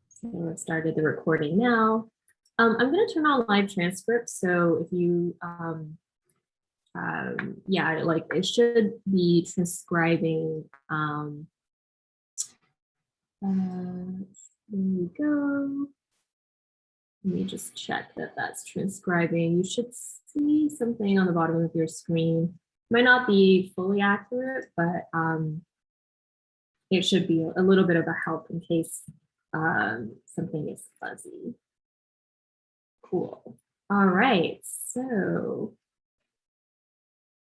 So I've started the recording now. I'm going to turn on live transcripts. So if you, yeah, like it should be transcribing. There we go. Let me just check that that's transcribing. You should see something on the bottom of your screen. Might not be fully accurate, but it should be a little bit of a help in case something is fuzzy. Cool. All right, so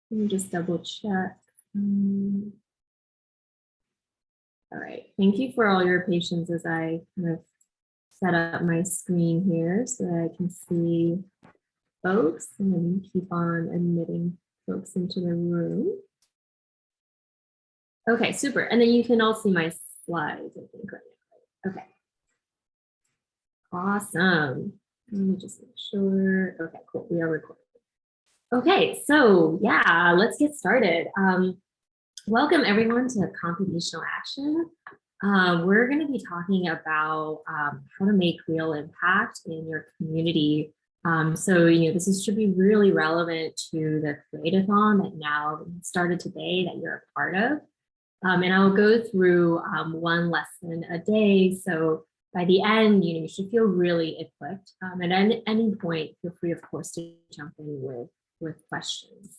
let me just double check. All right, thank you for all your patience as I kind of set up my screen here so that I can see folks and then keep on admitting folks into the room. Okay, super. And then you can all see my slides, I think, right now. Okay. Awesome. Let me just make sure. Okay, cool. We are recording. Okay, so yeah, let's get started. Welcome everyone to Computational Action. We're going to be talking about how to make real impact in your community. So, this should be really relevant to the Create-a-thon that now started today that you're a part of. And I'll go through one lesson a day. So by the end, you should feel really equipped. At any point, feel free, of course, to jump in with questions.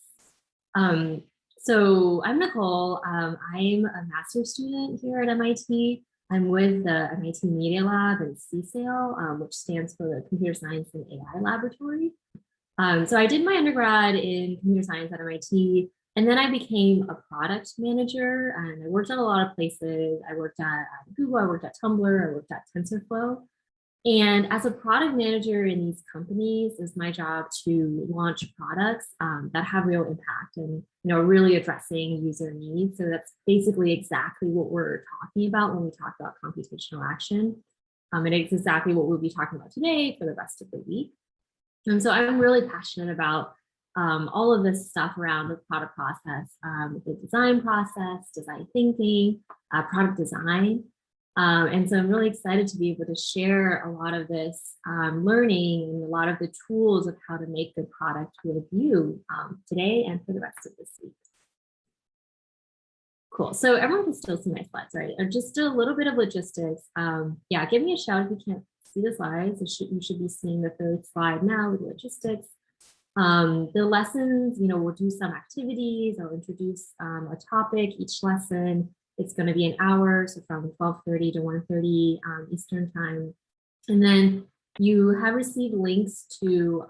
So I'm Nicole. I'm a master's student here at MIT. I'm with the MIT Media Lab and CSAIL, which stands for the Computer Science and AI Laboratory. So I did my undergrad in computer science at MIT, and then I became a product manager, and I worked at a lot of places. I worked at Google, I worked at Tumblr, I worked at TensorFlow. And as a product manager in these companies, it's my job to launch products that have real impact and really addressing user needs. So that's basically exactly what we're talking about when we talk about computational action. And it's exactly what we'll be talking about today for the rest of the week. And so I'm really passionate about all of this stuff around the product process, the design process, design thinking, product design. And so I'm really excited to be able to share a lot of this learning and a lot of the tools of how to make the product with you today and for the rest of this week. Cool. So everyone can still see my slides, right? Or just a little bit of logistics. Yeah, give me a shout if you can't see the slides. You should be seeing the third slide now with logistics. The lessons, we'll do some activities. I'll introduce a topic each lesson. It's going to be an hour, so from 12:30 to 1:30 Eastern time. And then you have received links to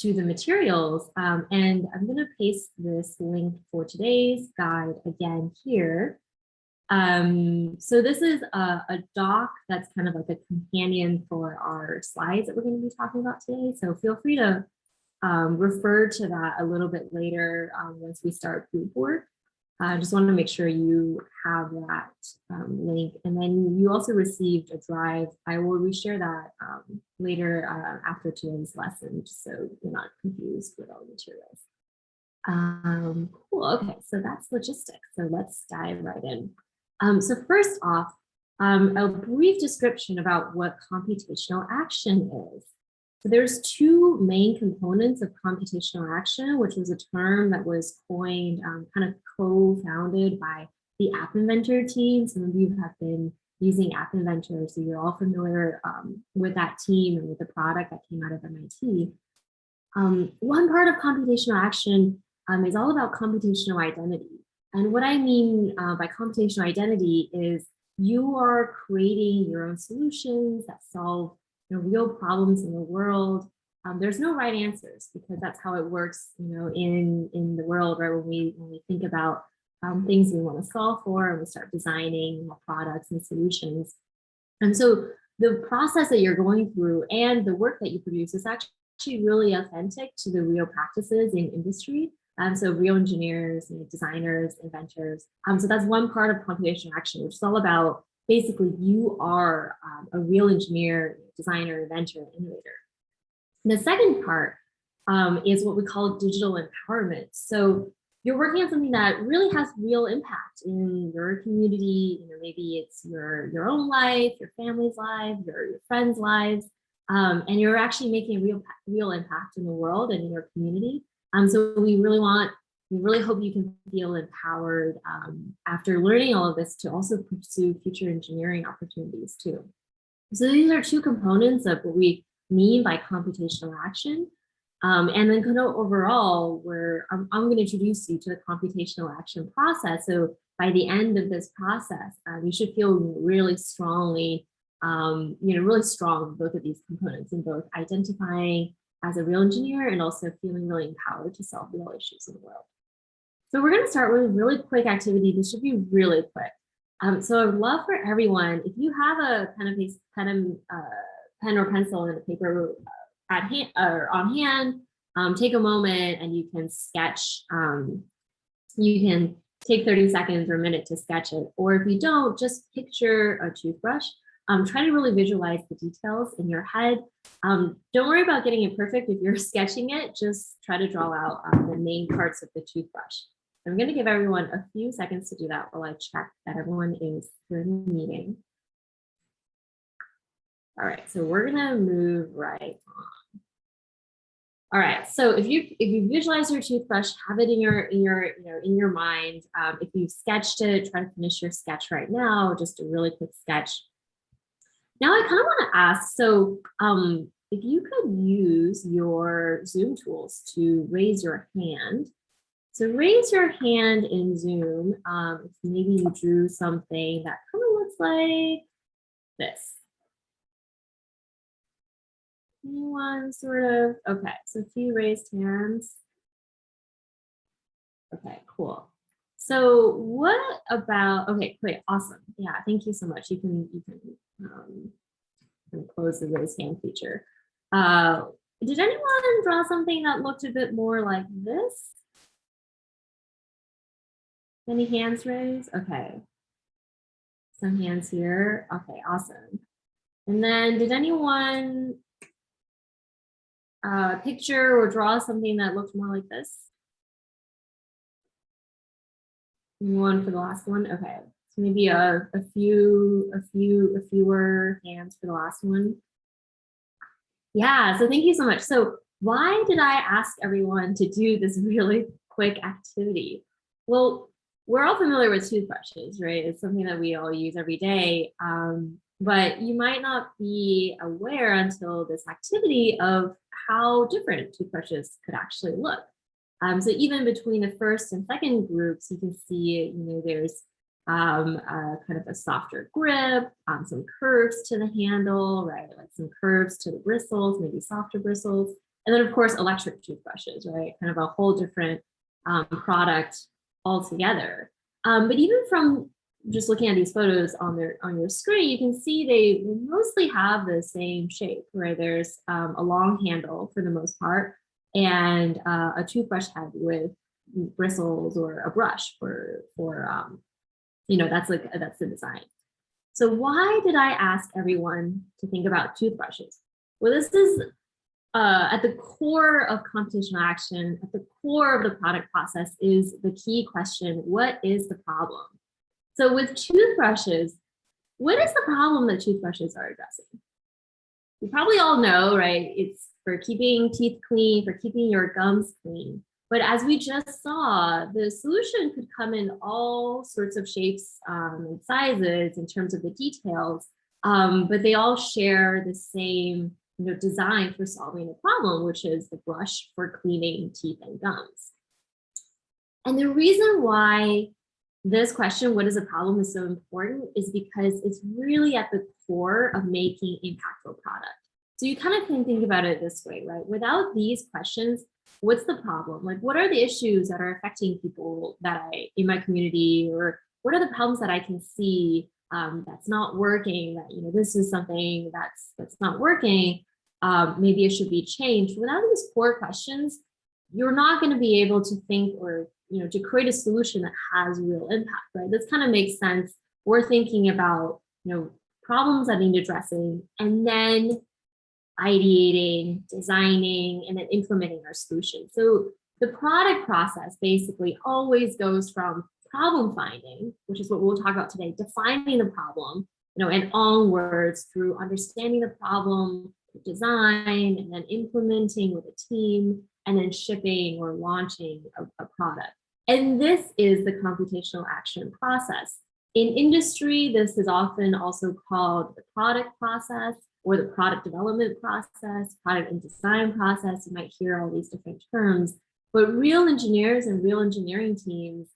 the materials. And I'm going to paste this link for today's guide again here. So this is a doc that's kind of like a companion for our slides that we're going to be talking about today. So feel free to refer to that a little bit later once we start group work. I just want to make sure you have that link. And then you also received a drive. I will reshare that later after today's lesson, just so you're not confused with all the materials. Cool. Okay, so that's logistics. So let's dive right in. So first off, a brief description about what computational action is. So there's two main components of computational action, which was a term that was coined, kind of co-founded by the App Inventor team. Some of you have been using App Inventor, so you're all familiar with that team and with the product that came out of MIT. One part of computational action is all about computational identity. And what I mean by computational identity is you are creating your own solutions that solve real problems in the world. There's no right answers because that's how it works, in the world, right? When we think about things we want to solve for and we start designing products and solutions. And so the process that you're going through and the work that you produce is actually really authentic to the real practices in industry. So real engineers, designers, inventors. So that's one part of computational action, which is all about basically you are a real engineer, designer, inventor, innovator. And the second part is what we call digital empowerment. So you're working on something that really has real impact in your community. Maybe it's your own life, your family's life, your friends' lives, and you're actually making a real impact in the world and in your community. So we really hope you can feel empowered after learning all of this to also pursue future engineering opportunities too. So these are two components of what we mean by computational action. And then kind of overall, I'm going to introduce you to the computational action process. So by the end of this process, you should feel really strongly, really strong both of these components in both identifying as a real engineer and also feeling really empowered to solve real issues in the world. So we're going to start with a really quick activity. This should be really quick. So I would love for everyone, if you have a pen or pencil and a paper at hand or on hand, take a moment and you can sketch. You can take 30 seconds or a minute to sketch it. Or if you don't, just picture a toothbrush. Try to really visualize the details in your head. Don't worry about getting it perfect if you're sketching it. Just try to draw out the main parts of the toothbrush. I'm going to give everyone a few seconds to do that while I check that everyone is in the meeting. All right, so we're going to move right on. All right, so if you visualize your toothbrush, have it in your mind. If you've sketched it, try to finish your sketch right now. Just a really quick sketch. Now I kind of want to ask, so if you could use your Zoom tools to raise your hand. So raise your hand in Zoom if maybe you drew something that kind of looks like this. Anyone sort of? Okay, so a few raised hands. Okay, cool. So what about, okay, great, awesome. Yeah, thank you so much. You can close the raise hand feature. Did anyone draw something that looked a bit more like this? Any hands raised? Okay. Some hands here. Okay, awesome. And then did anyone picture or draw something that looked more like this? One for the last one? Okay. So maybe a fewer hands for the last one. Yeah, so thank you so much. So why did I ask everyone to do this really quick activity? Well, we're all familiar with toothbrushes, right? It's something that we all use every day. But you might not be aware until this activity of how different toothbrushes could actually look. So even between the first and second groups, you can see, there's kind of a softer grip, some curves to the handle, right? Like some curves to the bristles, maybe softer bristles. And then of course, electric toothbrushes, right? Kind of a whole different product altogether. But even from just looking at these photos on your screen, you can see they mostly have the same shape, right? There's a long handle for the most part, and a toothbrush head with bristles or a brush for that's the design. So why did I ask everyone to think about toothbrushes? Well, this is at the core of computational action, at the core of the product process is the key question: what is the problem? So with toothbrushes, what is the problem that toothbrushes are addressing? You probably all know, right? It's for keeping teeth clean, for keeping your gums clean. But as we just saw, the solution could come in all sorts of shapes and sizes in terms of the details, but they all share the same design for solving the problem, which is the brush for cleaning teeth and gums. And the reason why this question, what is a problem, is so important is because it's really at the core of making impactful product. So you kind of can think about it this way, right? Without these questions, what's the problem? Like, what are the issues that are affecting people in my community, or what are the problems that I can see that's not working, that, this is something that's not working, maybe it should be changed. Without these core questions, you're not going to be able to think or, to create a solution that has real impact, right? This kind of makes sense. We're thinking about, problems that need addressing, and then ideating, designing, and then implementing our solution. So The product process basically always goes from problem finding, which is what we'll talk about today, defining the problem, and onwards through understanding the problem, design, and then implementing with a team, and then shipping or launching a product. And this is the computational action process. In industry, this is often also called the product process or the product development process, product and design process. You might hear all these different terms, but real engineers and real engineering teams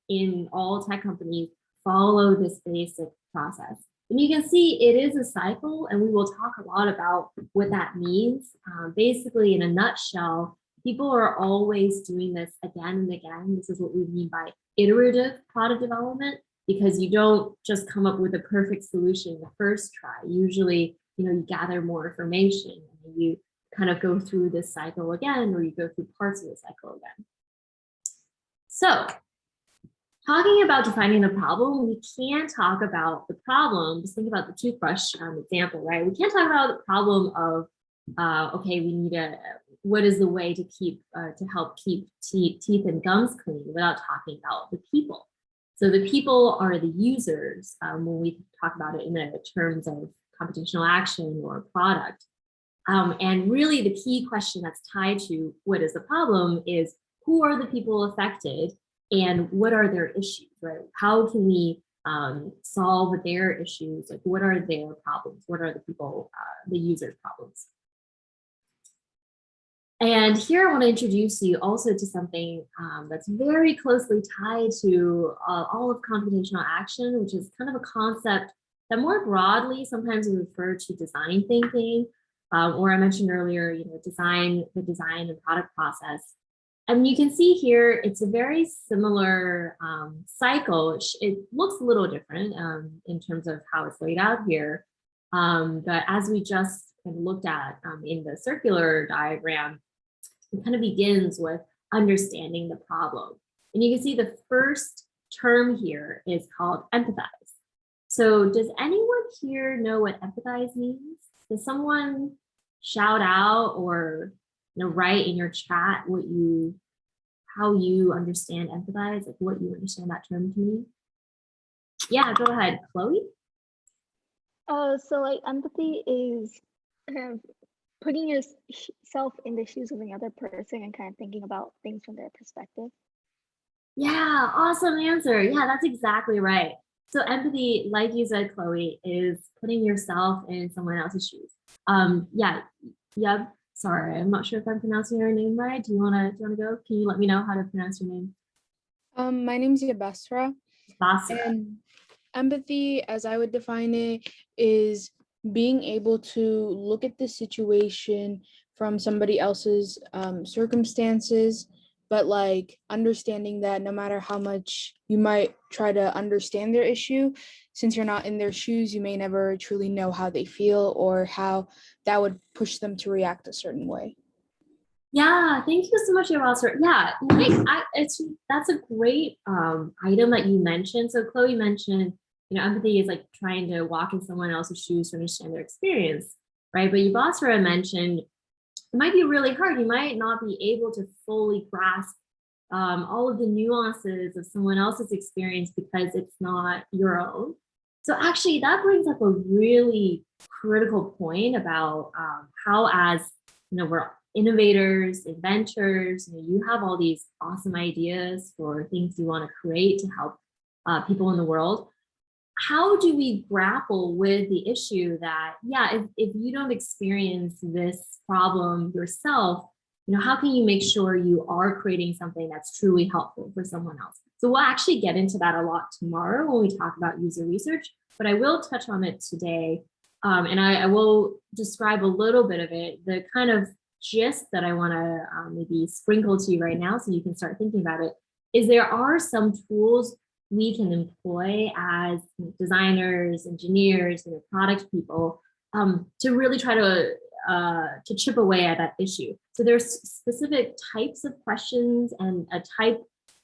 in all tech companies follow this basic process. And you can see it is a cycle, and we will talk a lot about what that means. Basically, in a nutshell, people are always doing this again and again. This is what we mean by iterative product development, because you don't just come up with a perfect solution the first try. Usually, you gather more information and you kind of go through this cycle again, or you go through parts of the cycle again. So, talking about defining the problem, we can't talk about the problem. Just think about the toothbrush example, right? We can't talk about the problem of, okay, we need what is the way to help keep teeth and gums clean without talking about the people. So the people are the users when we talk about it in the terms of computational action or product. And really the key question that's tied to what is the problem is, who are the people affected and what are their issues, right? How can we solve their issues? Like, what are their problems? What are the people, the users' problems? And here I want to introduce you also to something that's very closely tied to all of computational action, which is kind of a concept that more broadly sometimes we refer to design thinking, or I mentioned earlier, the design and product process. And you can see here, it's a very similar cycle. It looks a little different in terms of how it's laid out here. But as we just looked at in the circular diagram, it kind of begins with understanding the problem. And you can see the first term here is called empathize. So does anyone here know what empathize means? Does someone shout out or write in your chat how you understand empathize, like what you understand that term to mean? Yeah, go ahead, Chloe. So like empathy is putting yourself in the shoes of another person and kind of thinking about things from their perspective. Yeah, awesome answer. Yeah, that's exactly right. So empathy, like you said, Chloe, is putting yourself in someone else's shoes. Yeah. Sorry, I'm not sure if I'm pronouncing your name right. Do you wanna go? Can you let me know how to pronounce your name? My name's Yabasra. Basra. And empathy, as I would define it, is being able to look at the situation from somebody else's circumstances, but like understanding that no matter how much you might try to understand their issue, since you're not in their shoes, you may never truly know how they feel or how that would push them to react a certain way. Yeah, thank you so much, Yabasra. Yeah, that's a great item that you mentioned. So Chloe mentioned, empathy is like trying to walk in someone else's shoes to understand their experience, right? But Yabasra mentioned it might be really hard. You might not be able to fully grasp all of the nuances of someone else's experience because it's not your own. So actually that brings up a really critical point about how, as we're innovators, inventors, you have all these awesome ideas for things you want to create to help people in the world. How do we grapple with the issue that, if you don't experience this problem yourself, how can you make sure you are creating something that's truly helpful for someone else? So we'll actually get into that a lot tomorrow when we talk about user research, but I will touch on it today. And I will describe a little bit of it, the kind of gist that I want to maybe sprinkle to you right now so you can start thinking about it, is there are some tools we can employ as designers, engineers, product people to really try to chip away at that issue. So there's specific types of questions and a type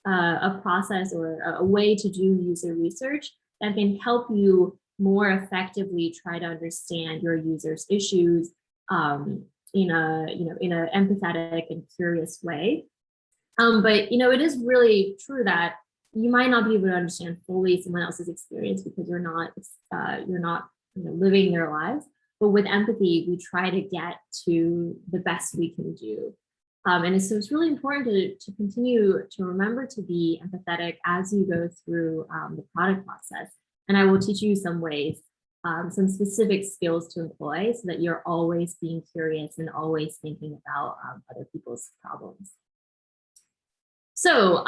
of process or a way to do user research that can help you more effectively try to understand your users' issues in a empathetic and curious way. But it is really true that you might not be able to understand fully someone else's experience because you're not living their lives. But with empathy, we try to get to the best we can do. And so it's really important to continue to remember to be empathetic as you go through the product process. And I will teach you some ways, some specific skills to employ so that you're always being curious and always thinking about other people's problems. So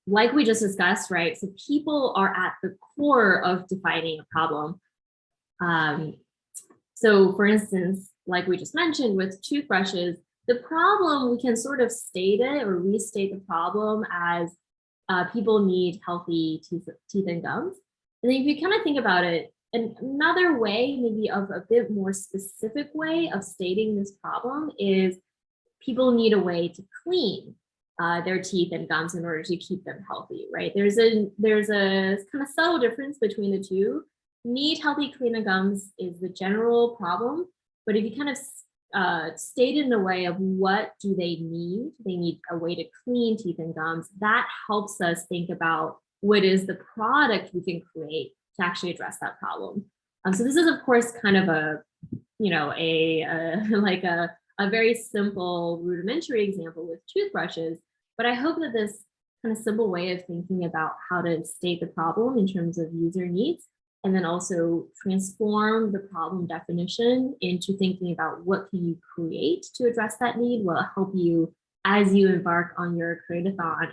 like we just discussed, right? So people are at the core of defining a problem. So for instance, like we just mentioned with toothbrushes, the problem, we can sort of state it or restate the problem as people need healthy teeth and gums. And then if you kind of think about it, another way, maybe of a bit more specific way of stating this problem is people need a way to clean their teeth and gums in order to keep them healthy, right? There's a kind of subtle difference between the two. Need healthy, clean gums is the general problem, but if you kind of state it in a way of what do they need a way to clean teeth and gums, that helps us think about what is the product we can create to actually address that problem. So this is, of course, kind of a very simple rudimentary example with toothbrushes, but I hope that this kind of simple way of thinking about how to state the problem in terms of user needs, and then also transform the problem definition into thinking about what can you create to address that need will help you as you embark on your create-a-thon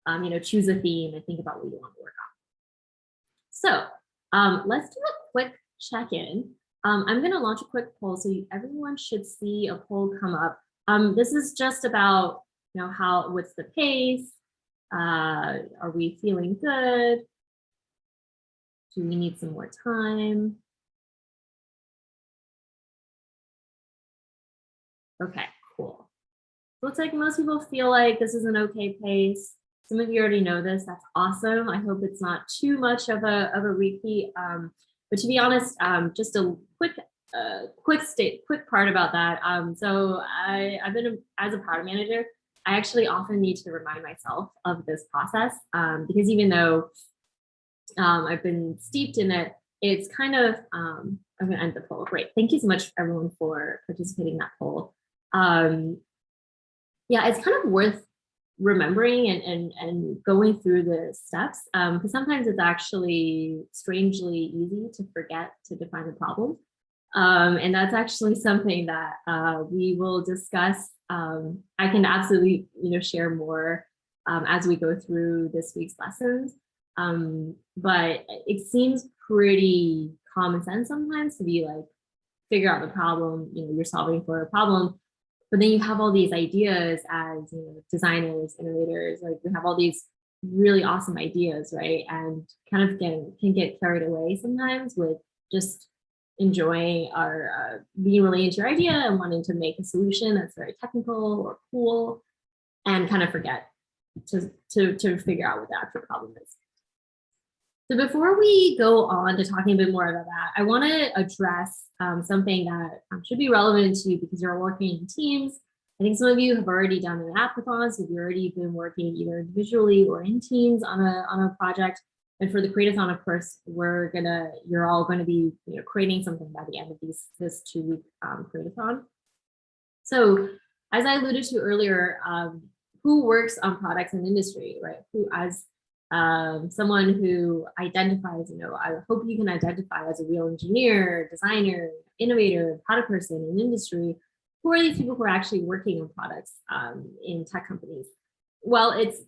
and choose a theme and think about what you want to work on. So let's do a quick check-in. I'm going to launch a quick poll, so everyone should see a poll come up. This is just about what's the pace? Are we feeling good? Do we need some more time? Okay, cool. Looks like most people feel like this is an okay pace. Some of you already know this. That's awesome. I hope it's not too much of a repeat. But to be honest, just a quick part about that. So I've been as a product manager, I actually often need to remind myself of this process because even though I've been steeped in it, it's kind of, I'm gonna end the poll. Great, thank you so much everyone for participating in that poll. Yeah, it's kind of worth remembering and going through the steps because sometimes it's actually strangely easy to forget to define the problem. And that's actually something that we will discuss. I can absolutely share more as we go through this week's lessons. But it seems pretty common sense sometimes to be like, figure out the problem, you're solving for a problem, but then you have all these ideas as designers, innovators, like we have all these really awesome ideas, right? And kind of can get carried away sometimes with just enjoying our being really into your idea and wanting to make a solution that's very technical or cool, and kind of forget to figure out what the actual problem is. So before we go on to talking a bit more about that, I want to address something that should be relevant to you because you're working in teams. I think some of you have already done an hackathon, so you've already been working either individually or in teams on a project. And for the create-a-thon, of course, you're all going to be creating something by the end of this 2-week create-a-thon. So as I alluded to earlier, who works on products in industry, right? Who, as someone who identifies, I hope you can identify as a real engineer, designer, innovator, product person in industry. Who are these people who are actually working on products in tech companies? Well, it's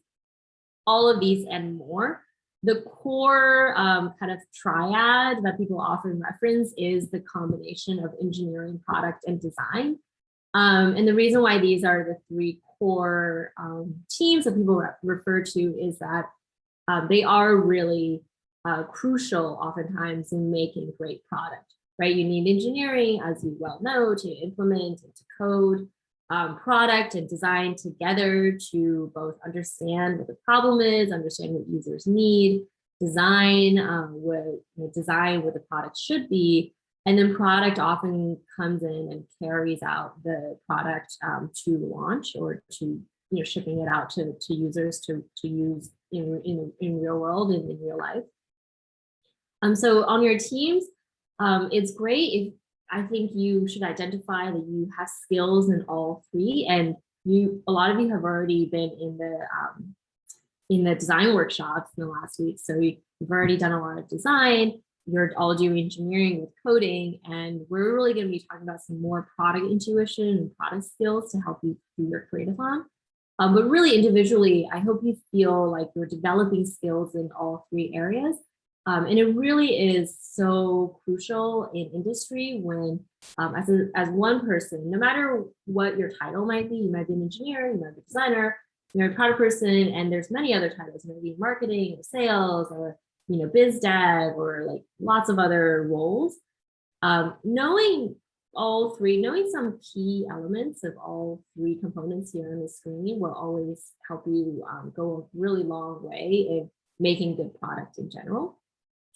all of these and more. The core kind of triad that people often reference is the combination of engineering, product, and design. And the reason why these are the 3 core teams that people refer to is that they are really crucial oftentimes in making great product, right? You need engineering, as you well know, to implement and to code product and design together to both understand what the problem is, understand what users need, design what the product should be, and then product often comes in and carries out the product to launch or to shipping it out to users to use in real world and in real life. So on your teams, it's great if I think you should identify that you have skills in all three, and a lot of you have already been in the design workshops in the last week. So you've already done a lot of design, you're all doing engineering with coding, and we're really going to be talking about some more product intuition and product skills to help you do your creathon. But really individually, I hope you feel like you're developing skills in all three areas. And it really is so crucial in industry when, as one person, no matter what your title might be, you might be an engineer, you might be a designer, you're a product person, and there's many other titles, maybe marketing or sales or biz dev or like lots of other roles. Knowing all three, knowing some key elements of all three components here on the screen will always help you go a really long way in making good product in general.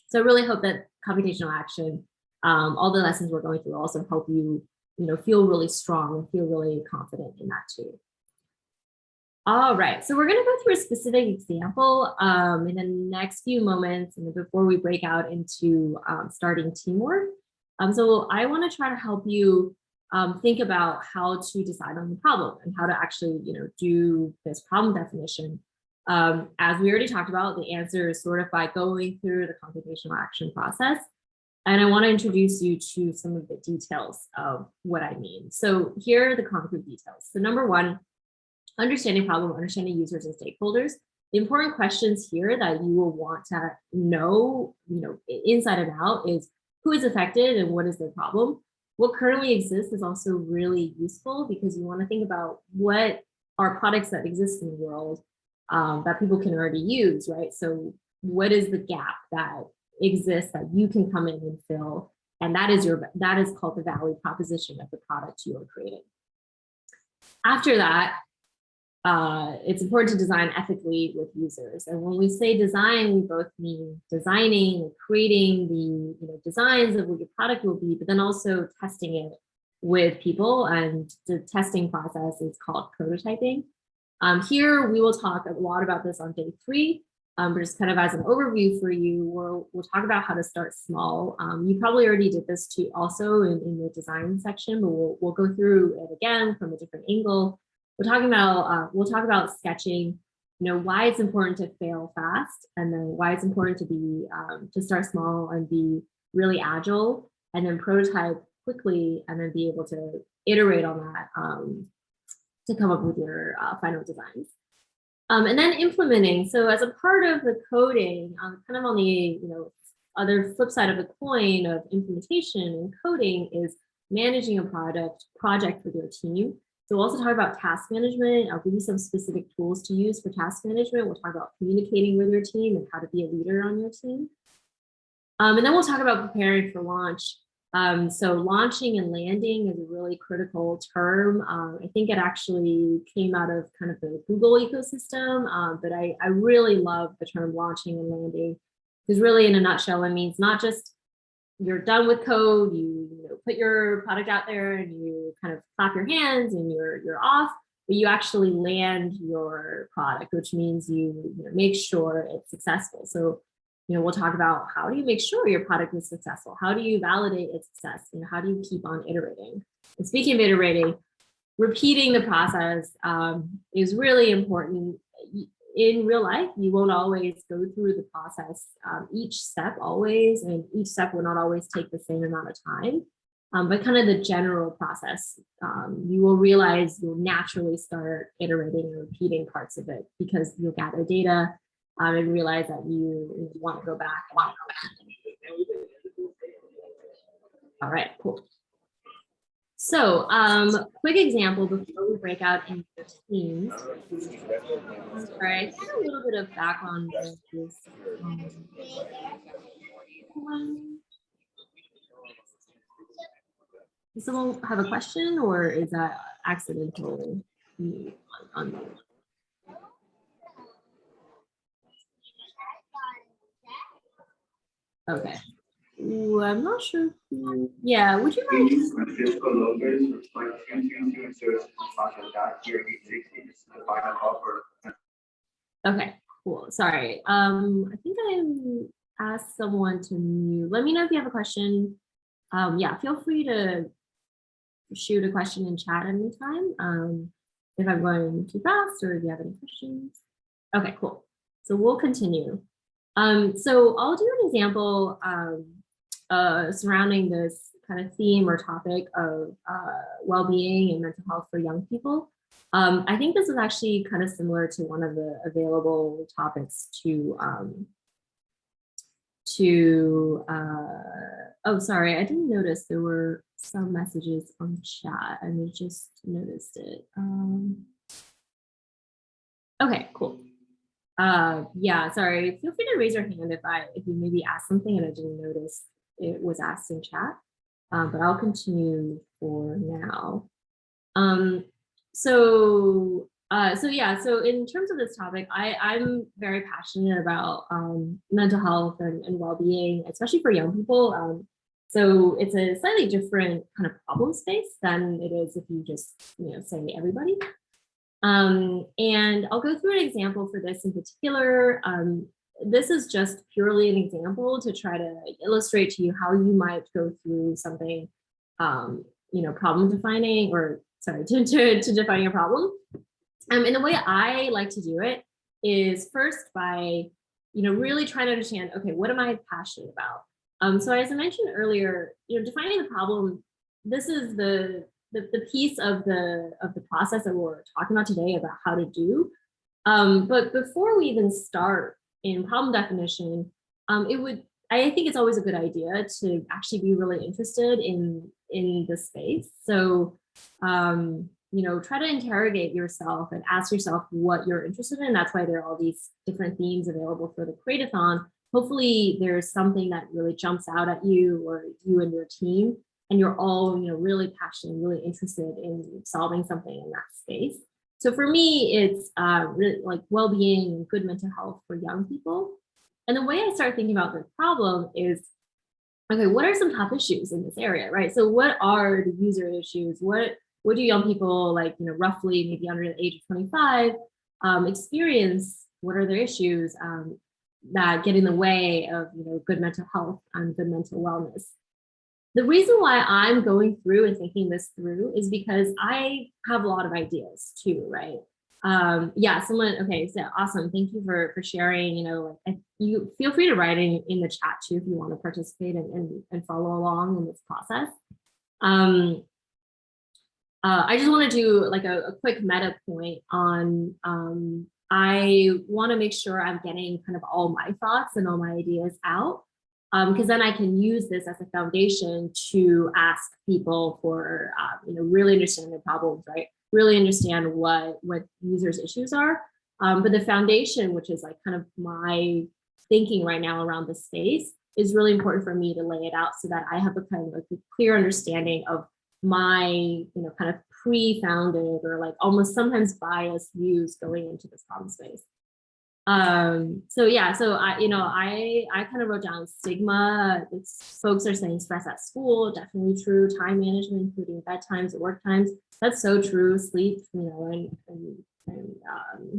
So I really hope that computational action, all the lessons we're going through also help you, feel really strong and feel really confident in that too. All right, so we're going to go through a specific example in the next few moments and before we break out into starting teamwork. So I want to try to help you think about how to decide on the problem and how to actually, do this problem definition. As we already talked about, the answer is sort of by going through the computational action process. And I want to introduce you to some of the details of what I mean. So here are the concrete details. So number one, understanding problem, understanding users and stakeholders. The important questions here that you will want to know, inside and out is who is affected and what is their problem. What currently exists is also really useful because you want to think about what are products that exist in the world that people can already use, right? So what is the gap that exists that you can come in and fill? And that is called the value proposition of the product you are creating. After that, it's important to design ethically with users. And when we say design, we both mean designing and creating the designs of what your product will be, but then also testing it with people. And the testing process is called prototyping. Here, we will talk a lot about this on day 3, but just kind of as an overview for you, we'll talk about how to start small. You probably already did this too also in the design section, but we'll go through it again from a different angle. We'll talk about sketching, why it's important to fail fast, and then why it's important to be to start small and be really agile, and then prototype quickly, and then be able to iterate on that to come up with your final designs. And then implementing. So as a part of the coding, kind of on the other flip side of the coin of implementation and coding is managing a project with your team. So we'll also talk about task management. I'll give you some specific tools to use for task management. We'll talk about communicating with your team and how to be a leader on your team. And then we'll talk about preparing for launch. So launching and landing is a really critical term. I think it actually came out of kind of the Google ecosystem, but I really love the term launching and landing, because really in a nutshell, it means not just you're done with code, you put your product out there and you kind of clap your hands and you're off, but you actually land your product, which means you make sure it's successful. So we'll talk about how do you make sure your product is successful? How do you validate its success? How do you keep on iterating? And speaking of iterating, repeating the process is really important. In real life, you won't always go through the process each step always, and each step will not always take the same amount of time. But kind of the general process, you will realize you'll naturally start iterating and repeating parts of it because you'll gather data and realize that you want to go back. All right, cool. So quick example before we break out into teams. I'm sorry, I had a little bit of background noise. Does someone have a question, or is that accidental on mute? Okay. Ooh, I'm not sure. Yeah, would you mind? Use physical loaders like 222 inserts function dot here 860 is the final offer. Okay, cool. Sorry. I think I asked someone to mute. Let me know if you have a question. Yeah, feel free to shoot a question in chat anytime. If I'm going too fast or if you have any questions. Okay, cool. So we'll continue. So I'll do an example surrounding this kind of theme or topic of well-being and mental health for young people. I think this is actually kind of similar to one of the available topics oh, sorry, I didn't notice there were some messages on chat. I just noticed it. Okay, cool. Yeah, sorry. Feel free to raise your hand if you maybe asked something and I didn't notice it was asked in chat. But I'll continue for now. So yeah, so in terms of this topic, I'm very passionate about mental health and well-being, especially for young people. So it's a slightly different kind of problem space than it is if you just say everybody. And I'll go through an example for this in particular. This is just purely an example to try to illustrate to you how you might go through something, problem defining, or sorry, to defining a problem. And the way I like to do it is first by, really trying to understand, okay, what am I passionate about? So as I mentioned earlier, defining the problem, this is the piece of the process that we're talking about today about how to do. But before we even start in problem definition, I think it's always a good idea to actually be really interested in the space. So, try to interrogate yourself and ask yourself what you're interested in. That's why there are all these different themes available for the Create-a-thon. Hopefully there's something that really jumps out at you or you and your team, and you're all, really passionate, really interested in solving something in that space. So for me, it's really like well-being and good mental health for young people. And the way I start thinking about this problem is, okay, what are some top issues in this area, right? So what are the user issues? What do young people, like, roughly maybe under the age of 25 experience? What are their issues that get in the way of, good mental health and good mental wellness? The reason why I'm going through and thinking this through is because I have a lot of ideas too, right? Yeah, okay, so awesome. Thank you for sharing. You feel free to write in the chat too if you want to participate and follow along in this process. I just want to do like a quick meta point on, I want to make sure I'm getting kind of all my thoughts and all my ideas out. Because then I can use this as a foundation to ask people for, really understand their problems, right? Really understand what users' issues are. But the foundation, which is like kind of my thinking right now around the space, is really important for me to lay it out so that I have a kind of like a clear understanding of my, kind of pre-founded or like almost sometimes biased views going into this problem space. So yeah, so I kind of wrote down stigma. Folks are saying stress at school, definitely true. Time management, including bedtimes, work times, that's so true. Sleep, and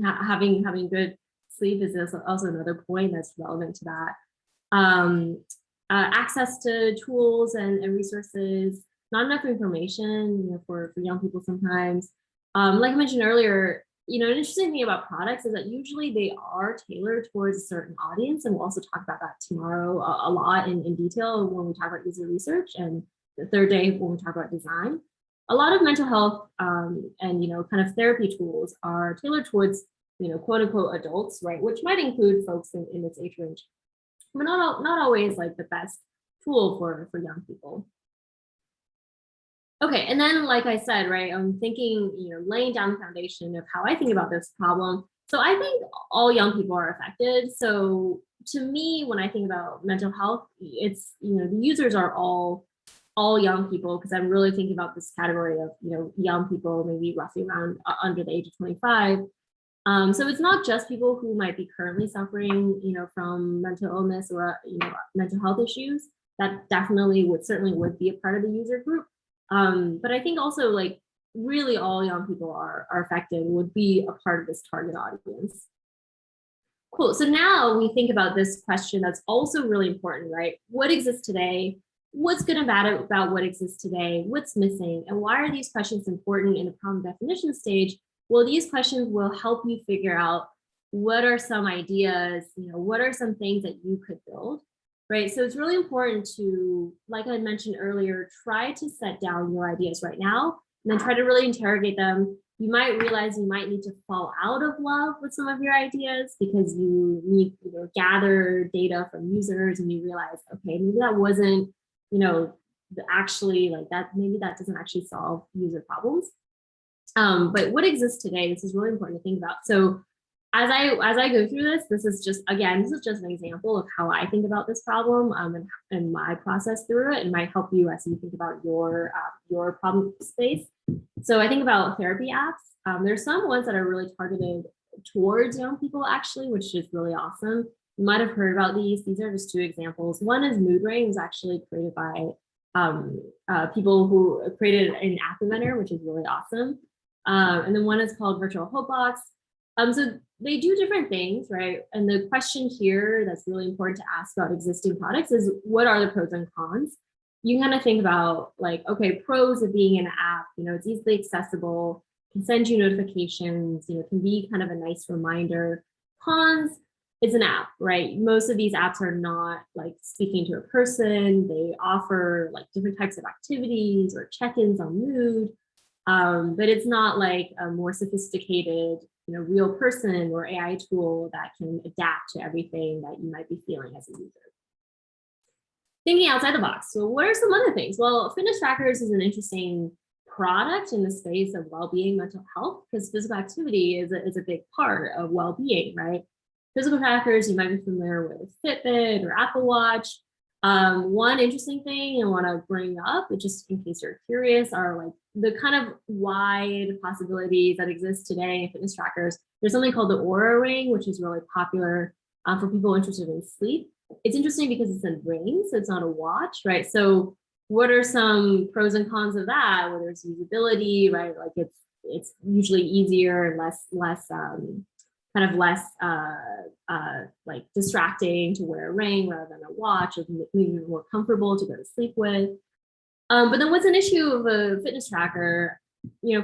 having good sleep is also another point that's relevant to that. Access to tools and resources, not enough information, for young people sometimes. Like I mentioned earlier, an interesting thing about products is that usually they are tailored towards a certain audience, and we'll also talk about that tomorrow a lot in detail when we talk about user research, and the third day when we talk about design. A lot of mental health and kind of therapy tools are tailored towards quote unquote adults, right, which might include folks in this age range, but not always like the best tool for young people. Okay, and then like I said, right, I'm thinking, laying down the foundation of how I think about this problem. So I think all young people are affected. So to me, when I think about mental health, it's, the users are all young people, because I'm really thinking about this category of, young people, maybe roughly around under the age of 25. So it's not just people who might be currently suffering, from mental illness or, mental health issues. that definitely certainly would be a part of the user group. But I think also like really all young people are affected, would be a part of this target audience. Cool, so now we think about this question that's also really important, right? What exists today? What's good and bad about what exists today? What's missing? And why are these questions important in the problem definition stage? Well, these questions will help you figure out what are some ideas, what are some things that you could build, right? So it's really important to, like I mentioned earlier, try to set down your ideas right now and then try to really interrogate them. You might realize you might need to fall out of love with some of your ideas because you need to gather data from users and you realize, okay, maybe that wasn't, actually like that, maybe that doesn't actually solve user problems. But what exists today, this is really important to think about. So as I go through this is just, again, this is just an example of how I think about this problem and my process through it, and might help you as you think about your problem space. So I think about therapy apps. There's some ones that are really targeted towards young people actually, which is really awesome. You might have heard about these. These are just two examples. One is Mood Ring, was actually created by people who created an app inventor, which is really awesome. And then one is called Virtual Hope Box. So they do different things, right? And the question here that's really important to ask about existing products is, what are the pros and cons? You kind of think about like, okay, pros of being an app, it's easily accessible, can send you notifications, can be kind of a nice reminder. Cons, it's an app, right? Most of these apps are not like speaking to a person. They offer like different types of activities or check-ins on mood, but it's not like a more sophisticated, real person or AI tool that can adapt to everything that you might be feeling as a user. Thinking outside the box. So what are some other things? Well, fitness trackers is an interesting product in the space of well-being, mental health, because physical activity is a big part of well-being, right? Physical trackers, you might be familiar with Fitbit or Apple Watch. One interesting thing I want to bring up, just in case you're curious, are like the kind of wide possibilities that exist today in fitness trackers. There's something called the Oura Ring, which is really popular for people interested in sleep. It's interesting because it's a ring, so it's not a watch, right? So what are some pros and cons of that? Well, there's usability, right? Like it's usually easier and less like distracting to wear a ring rather than a watch, or maybe more comfortable to go to sleep with. But then what's an issue of a fitness tracker?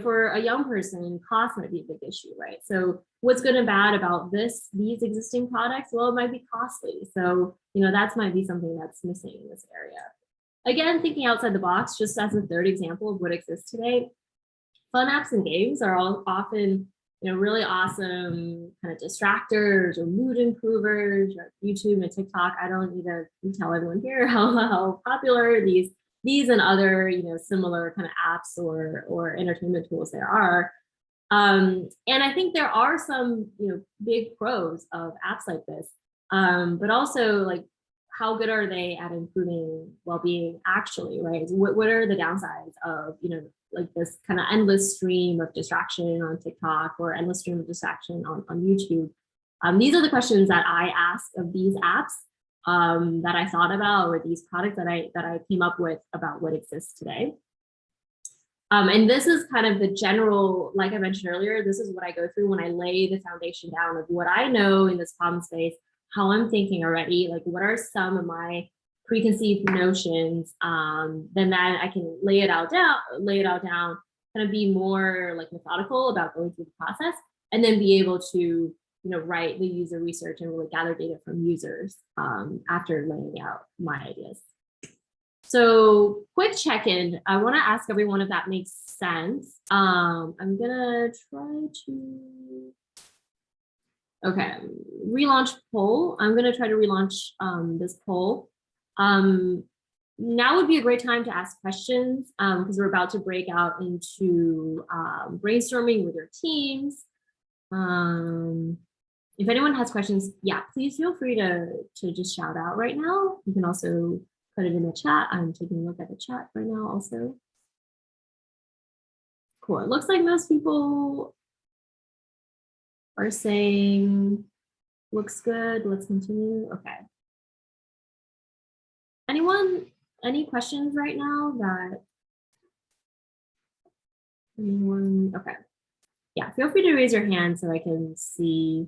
For a young person, cost might be a big issue, right? So what's good and bad about these existing products? Well, it might be costly. So, that might be something that's missing in this area. Again, thinking outside the box, just as a third example of what exists today, fun apps and games are all often really awesome kind of distractors or mood improvers, or YouTube and TikTok. I don't need to tell everyone here how popular these and other similar kind of apps or entertainment tools there are. And I think there are some big pros of apps like this, but also like how good are they at improving well-being actually, right? What are the downsides of like this kind of endless stream of distraction on TikTok or endless stream of distraction on YouTube? These are the questions that I ask of these apps that I thought about, or these products that I came up with about what exists today. And this is kind of the general, like I mentioned earlier, this is what I go through when I lay the foundation down of what I know in this problem space, how I'm thinking already, like what are some of my preconceived notions, then that I can lay it out down, kind of be more like methodical about going through the process, and then be able to write the user research and really gather data from users after laying out my ideas. So quick check-in. I want to ask everyone if that makes sense. I'm gonna try to, okay, relaunch poll. I'm gonna try to relaunch this poll. Now would be a great time to ask questions because we're about to break out into brainstorming with your teams. If anyone has questions, yeah, please feel free to just shout out right now. You can also put it in the chat. I'm taking a look at the chat right now also. Cool, it looks like most people are saying looks good, let's continue, okay. any questions right now that anyone, okay. Yeah, feel free to raise your hand so I can see.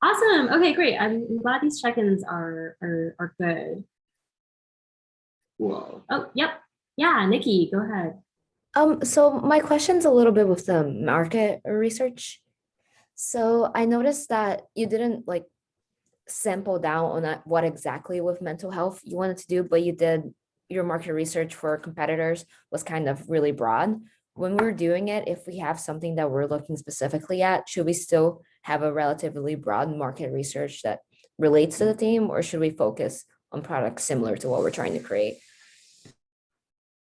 Awesome. Okay, great. I'm glad these check-ins are good. Cool. Oh, yep. Yeah, Nikki, go ahead. So my question's a little bit with the market research. So I noticed that you didn't like sample down on what exactly with mental health you wanted to do, but you did your market research for competitors was kind of really broad. When we're doing it, if we have something that we're looking specifically at, should we still have a relatively broad market research that relates to the theme, or should we focus on products similar to what we're trying to create?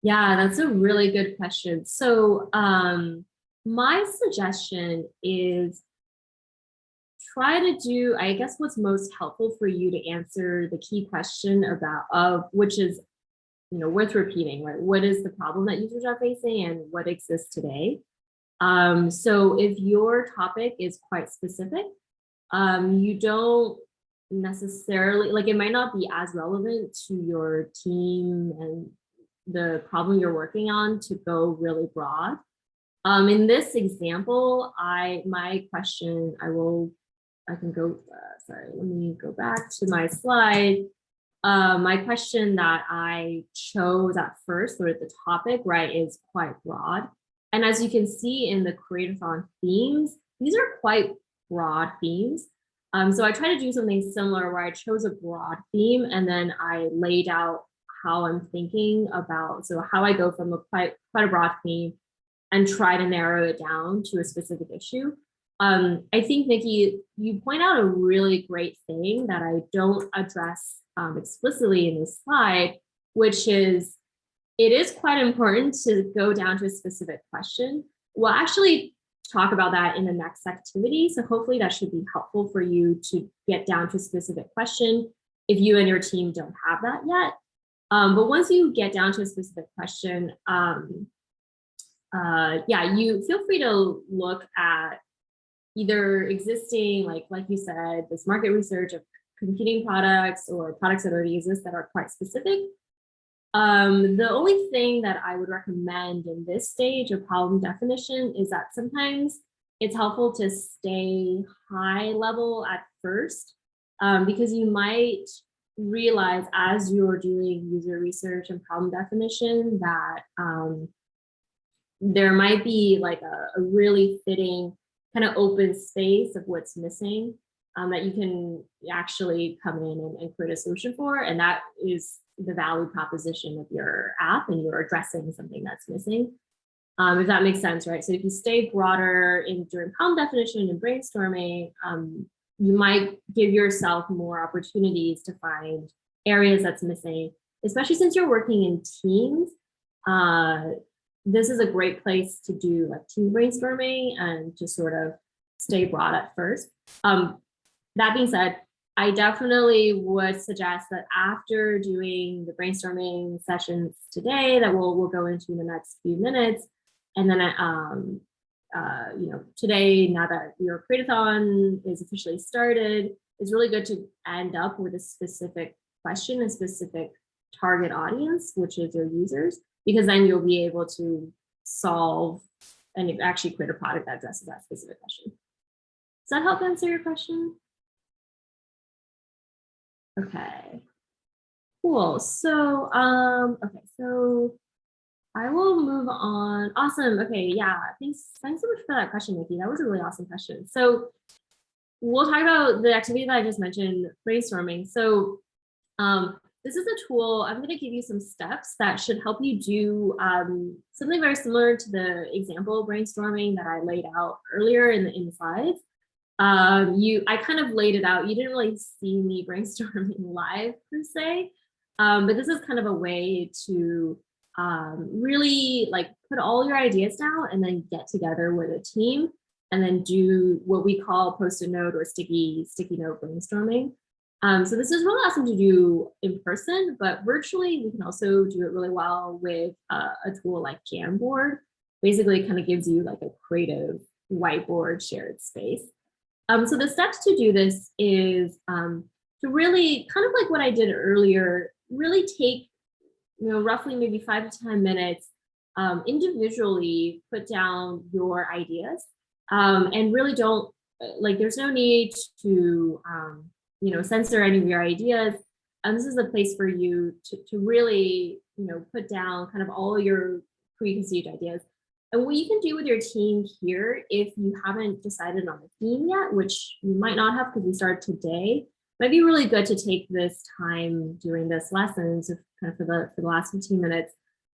Yeah, that's a really good question. So my suggestion is try to do, I guess what's most helpful for you to answer the key question about which is, worth repeating, right? What is the problem that users are facing and what exists today? So if your topic is quite specific, you don't necessarily, like it might not be as relevant to your team and the problem you're working on to go really broad. In this example, my question, I can go, sorry, let me go back to my slide. My question that I chose at first, or the topic, right, is quite broad. And as you can see in the Creatorthon themes, these are quite broad themes. So I try to do something similar where I chose a broad theme and then I laid out how I'm thinking about, so how I go from quite a broad theme and try to narrow it down to a specific issue. I think, Nikki, you point out a really great thing that I don't address explicitly in this slide, which is it is quite important to go down to a specific question. We'll actually talk about that in the next activity. So hopefully that should be helpful for you to get down to a specific question if you and your team don't have that yet. But once you get down to a specific question, yeah, you feel free to look at either existing, like you said, this market research of competing products or products that already exist that are quite specific. The only thing that I would recommend in this stage of problem definition is that sometimes it's helpful to stay high level at first, because you might realize as you're doing user research and problem definition that there might be like a really fitting kind of open space of what's missing that you can actually come in and create a solution for. And that is the value proposition of your app, and you're addressing something that's missing. If that makes sense, right? So if you stay broader during problem definition and brainstorming, you might give yourself more opportunities to find areas that's missing, especially since you're working in teams. This is a great place to do like team brainstorming and to sort of stay broad at first. That being said, I definitely would suggest that after doing the brainstorming sessions today that we'll go into in the next few minutes, and then today, now that your Creatorthon is officially started, it's really good to end up with a specific question, a specific target audience, which is your users, because then you'll be able to solve and actually create a product that addresses that specific question. Does that help answer your question? Okay, cool. So, okay, so I will move on. Awesome. Okay, yeah, thanks so much for that question, Nikki. That was a really awesome question. So we'll talk about the activity that I just mentioned, brainstorming. So this is a tool. I'm going to give you some steps that should help you do something very similar to the example brainstorming that I laid out earlier in the slides. I kind of laid it out. You didn't really see me brainstorming live per se, but this is kind of a way to really like put all your ideas down and then get together with a team and then do what we call post-it note or sticky note brainstorming. So this is really awesome to do in person, but virtually we can also do it really well with a tool like Jamboard. Basically, it kind of gives you like a creative whiteboard shared space. So the steps to do this is to really kind of like what I did earlier, really take, roughly maybe 5 to 10 minutes, individually put down your ideas, and really don't, there's no need to, censor any of your ideas. And this is a place for you to really, put down kind of all your preconceived ideas. And what you can do with your team here, if you haven't decided on a theme yet, which you might not have because we started today, might be really good to take this time during this lesson, so kind of for the last 15 minutes.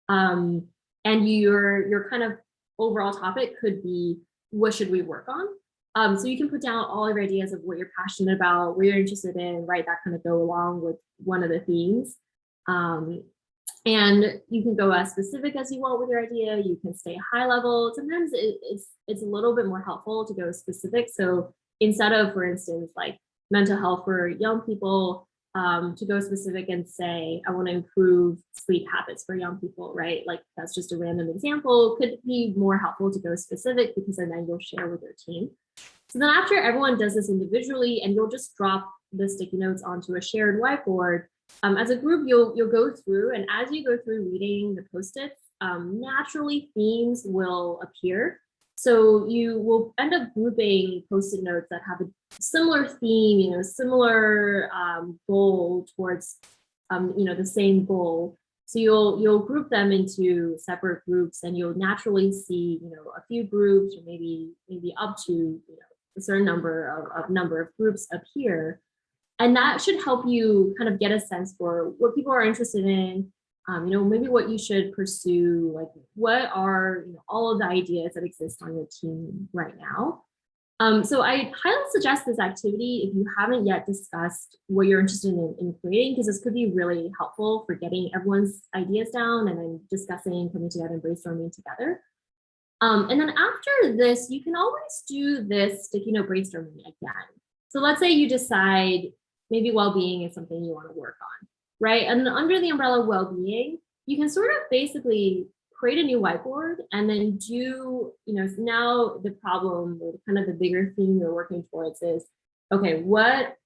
And your kind of overall topic could be, what should we work on? So you can put down all of your ideas of what you're passionate about, what you're interested in, right? That kind of go along with one of the themes. And you can go as specific as you want with your idea. You can stay high level. Sometimes it's a little bit more helpful to go specific. So instead of, for instance, like mental health for young people, to go specific and say, I want to improve sleep habits for young people, right? Like that's just a random example. Could be more helpful to go specific, because then you'll share with your team. So then after everyone does this individually, and you'll just drop the sticky notes onto a shared whiteboard, as a group, you'll go through, and as you go through reading the post-its, naturally themes will appear. So you will end up grouping post-it notes that have a similar theme, similar goal towards, the same goal. So you'll group them into separate groups, and you'll naturally see, a few groups, or maybe up to a certain number of groups appear. And that should help you kind of get a sense for what people are interested in, maybe what you should pursue, like what are all of the ideas that exist on your team right now. So I highly suggest this activity if you haven't yet discussed what you're interested in creating, because this could be really helpful for getting everyone's ideas down and then discussing, coming together and brainstorming together. And then after this, you can always do this sticky note brainstorming again. So let's say you decide maybe well-being is something you want to work on, right? And under the umbrella of well-being, you can sort of basically create a new whiteboard and then do, now the problem, or kind of the bigger theme you're working towards is, okay, what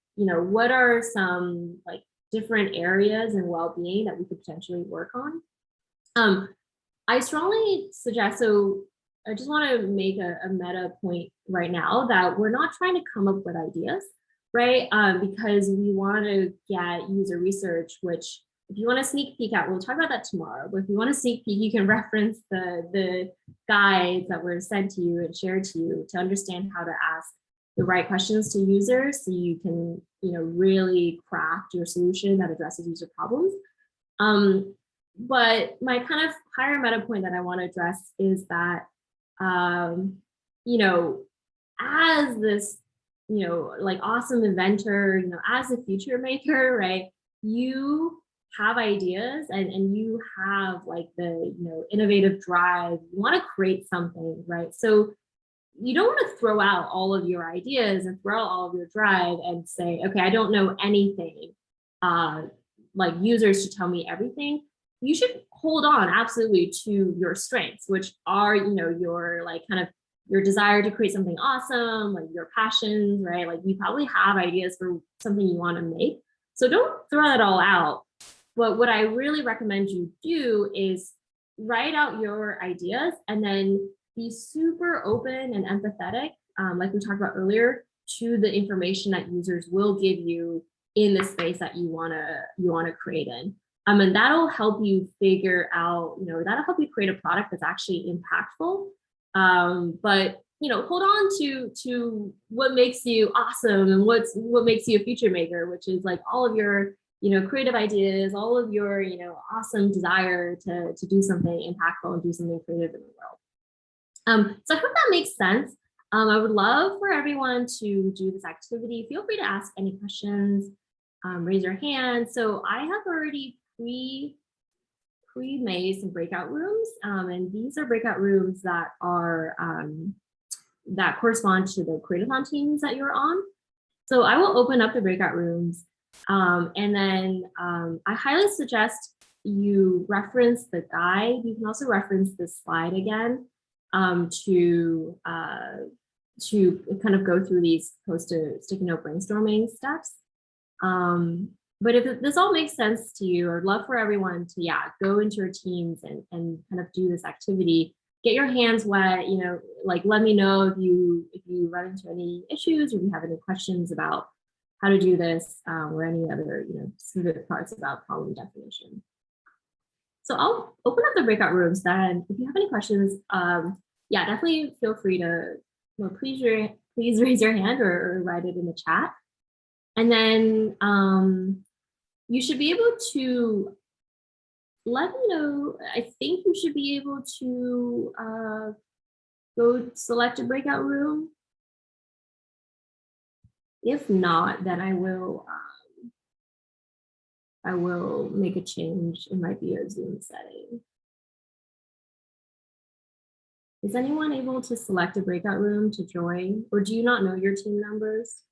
are some like different areas in well-being that we could potentially work on? I strongly suggest, so I just want to make a meta point right now, that we're not trying to come up with ideas, right? Because we want to get user research, which if you want to sneak peek at, we'll talk about that tomorrow, but if you want to sneak peek, you can reference the guides that were sent to you and shared to you to understand how to ask the right questions to users, so you can, really craft your solution that addresses user problems. But my kind of higher meta point that I want to address is that, as this, like awesome inventor, as a future maker, right? You have ideas and you have like the, innovative drive. You want to create something, right? So you don't want to throw out all of your ideas and throw out all of your drive and say, okay, I don't know anything. Like users should tell me everything. You should hold on absolutely to your strengths, which are, your like kind of your desire to create something awesome, like your passions, right? Like you probably have ideas for something you want to make. So don't throw that all out. But what I really recommend you do is write out your ideas and then be super open and empathetic, like we talked about earlier, to the information that users will give you in the space that you wanna create in. And that'll help you figure out, that'll help you create a product that's actually impactful. But hold on to what makes you awesome and what makes you a future maker, which is like all of your creative ideas, all of your awesome desire to do something impactful and do something creative in the world. So I hope that makes sense. I would love for everyone to do this activity. Feel free to ask any questions, raise your hand. So I have already pre-made some breakout rooms, and these are breakout rooms that are that correspond to the Create-a-thon teams that you're on. So I will open up the breakout rooms, and then I highly suggest you reference the guide. You can also reference this slide again to kind of go through these sticky note brainstorming steps. But if this all makes sense to you, I'd love for everyone to, yeah, go into your teams and kind of do this activity. Get your hands wet, you know, like let me know if you run into any issues or if you have any questions about how to do this or any other, you know, specific parts about problem definition. So I'll open up the breakout rooms then. If you have any questions, yeah, definitely feel free to, well, please raise your hand or write it in the chat. And then you should be able to let me know. I think you should be able to go select a breakout room. If not, then I will make a change. It might be a Zoom setting. Is anyone able to select a breakout room to join, or do you not know your team members?